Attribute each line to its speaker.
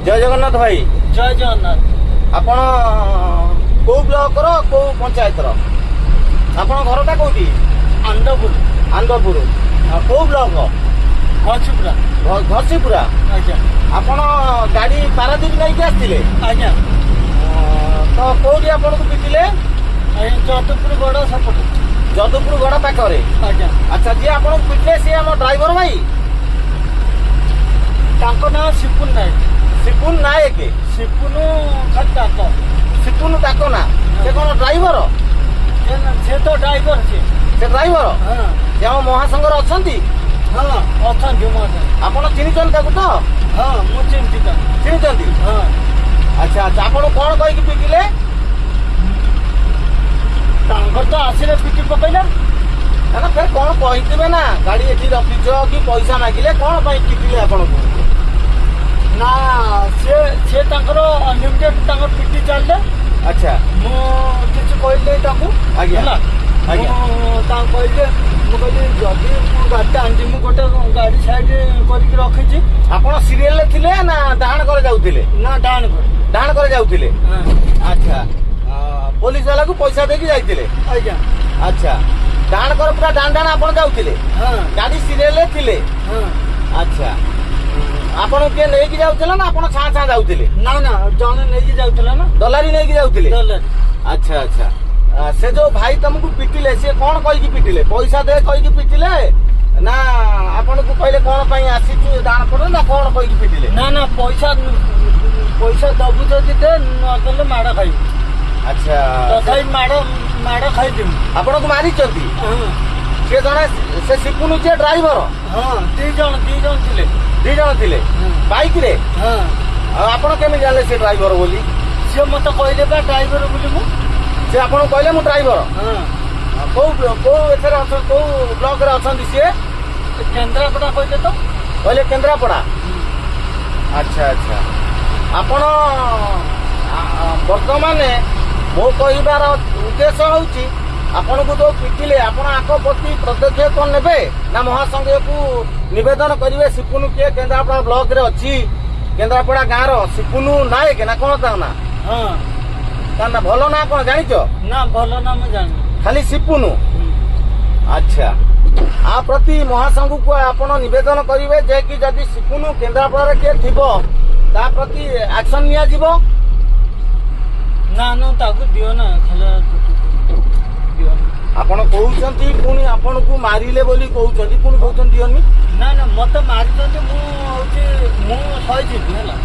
Speaker 1: जय जगन्नाथ भाई।
Speaker 2: जय जगन्नाथ।
Speaker 1: आपण को ब्लॉक रो को पंचायत रो आपण घरटा कोठी?
Speaker 2: आंदपुर।
Speaker 1: आंदपुर को ब्लॉक?
Speaker 2: घसीपुरा।
Speaker 1: घसीपुरा।
Speaker 2: आज्ञा।
Speaker 1: आपण गाड़ी पारादीप नहीं आसथिले?
Speaker 2: आज्ञा।
Speaker 1: तो कोठी आपण को पिटिले?
Speaker 2: जदुपुर गड़ सपट।
Speaker 1: जदुपुर गड़ पाखरे?
Speaker 2: आज्ञा।
Speaker 1: अच्छा जी आपण पिटिले से हम ड्राइवर भाई?
Speaker 2: तांको ना सिपुन नायक।
Speaker 1: सिपुन नायक?
Speaker 2: सिपुनु खाली ताको।
Speaker 1: सिपुन ताको ना से कौन ड्राइवर?
Speaker 2: से तो ड्राइवर से
Speaker 1: ड्राइवर?
Speaker 2: हाँ।
Speaker 1: जे हम महासंघर अछंती?
Speaker 2: हाँ अछंती महासंघ।
Speaker 1: आपण चिनिचन ताको तो?
Speaker 2: हाँ मु चिंतित।
Speaker 1: चिनिचंती?
Speaker 2: हाँ।
Speaker 1: अच्छा अच्छा आपण कौन कहि कि पिटिले?
Speaker 2: तांकर तो आसिले पिटी पकैला
Speaker 1: ना फिर कौन कहिथिबे ना गाड़ी एठी रखिछ कि पैसा मागिले कौन पई पिटिले आपण को?
Speaker 2: ना से तांकर अनलिमिटेड तांकर पिटी चलले।
Speaker 1: अच्छा
Speaker 2: मु किछ कहले ताकू
Speaker 1: आज्ञा
Speaker 2: होला
Speaker 1: आज्ञा
Speaker 2: ता कहले मु कहले जदी मु गाड़ी आंदी मु गोटे गाड़ी साइड करके रखिछि।
Speaker 1: आपण सीरियल ले थिले ना डाहण करे जाउथिले?
Speaker 2: ना डाण
Speaker 1: करे जाउथिले?
Speaker 2: हां।
Speaker 1: अच्छा पुलिस वाला को पैसा देके जाइथिले?
Speaker 2: आज्ञा।
Speaker 1: अच्छा डाहण करे पूरा डाण आपण जाउथिले?
Speaker 2: हां।
Speaker 1: गाड़ी सीरियल ले थिले?
Speaker 2: हां।
Speaker 1: अच्छा आपण के नेकी जाउथिले ना आपण छा छा जाउथिले?
Speaker 2: ना ना जने नेकी जाउथला ना
Speaker 1: दलारी नेकी जाउथिले?
Speaker 2: दलारी।
Speaker 1: अच्छा अच्छा से जो भाई तुमको पिटिले से कौन कहि कि पिटिले? पैसा दे कहि कि पिटिले ना आपण को कहले कौन पई आसी दान पड़ो ना कौन कहि कि पिटिले?
Speaker 2: ना ना पैसा दबु जदि दे न कले माडा खाई।
Speaker 1: अच्छा
Speaker 2: तो खाई माडा खाई दिम।
Speaker 1: आपण को मारी चंती?
Speaker 2: हां।
Speaker 1: से जने से सिपुनु जे ड्राइवर?
Speaker 2: हां दी जण थिले।
Speaker 1: दी जण थिले बाइक रे?
Speaker 2: हां।
Speaker 1: आपण केमे जाले से ड्राइवर बोली?
Speaker 2: से मत कहले बा ड्राइवर बोली मु।
Speaker 1: से आपण कहले मु ड्राइवर?
Speaker 2: हां।
Speaker 1: को एथरे अछ को ब्लॉक रे अछंती से?
Speaker 2: केंद्रापड़ा कहले तो?
Speaker 1: कहले केंद्रापड़ा? अच्छा अच्छा आपण वर्तमान मो कहबार उद्देश्य होउची आपण को जो पिटिले आपण आको प्रति पदक्षेप नेबे ना महासंघ को निवेदन करिवे सिपुनु के केंद्रापड़ा ब्लॉक रे अछि केंद्रापड़ा गाँव रो सिपुनु नायक ना कोन ता ना?
Speaker 2: हां।
Speaker 1: ता ना भलो ना कोन जानिचो?
Speaker 2: ना भलो ना म जानि
Speaker 1: खाली सिपुनु? अच्छा आ प्रति महासंघ को आपण निवेदन करिवे जे कि जदि सिपुनु केंद्रापड़ा रे के थिबो ता प्रति एक्शन निया जीवो?
Speaker 2: ना ना ताकू दियो ना खाली दियो।
Speaker 1: आपण कहउछंती पुनी आपण को मारिले बोली कहउछंती पुनी कहउछंती दियोनी?
Speaker 2: ना ना मत मारिछंती मु होची मु सही छी होला।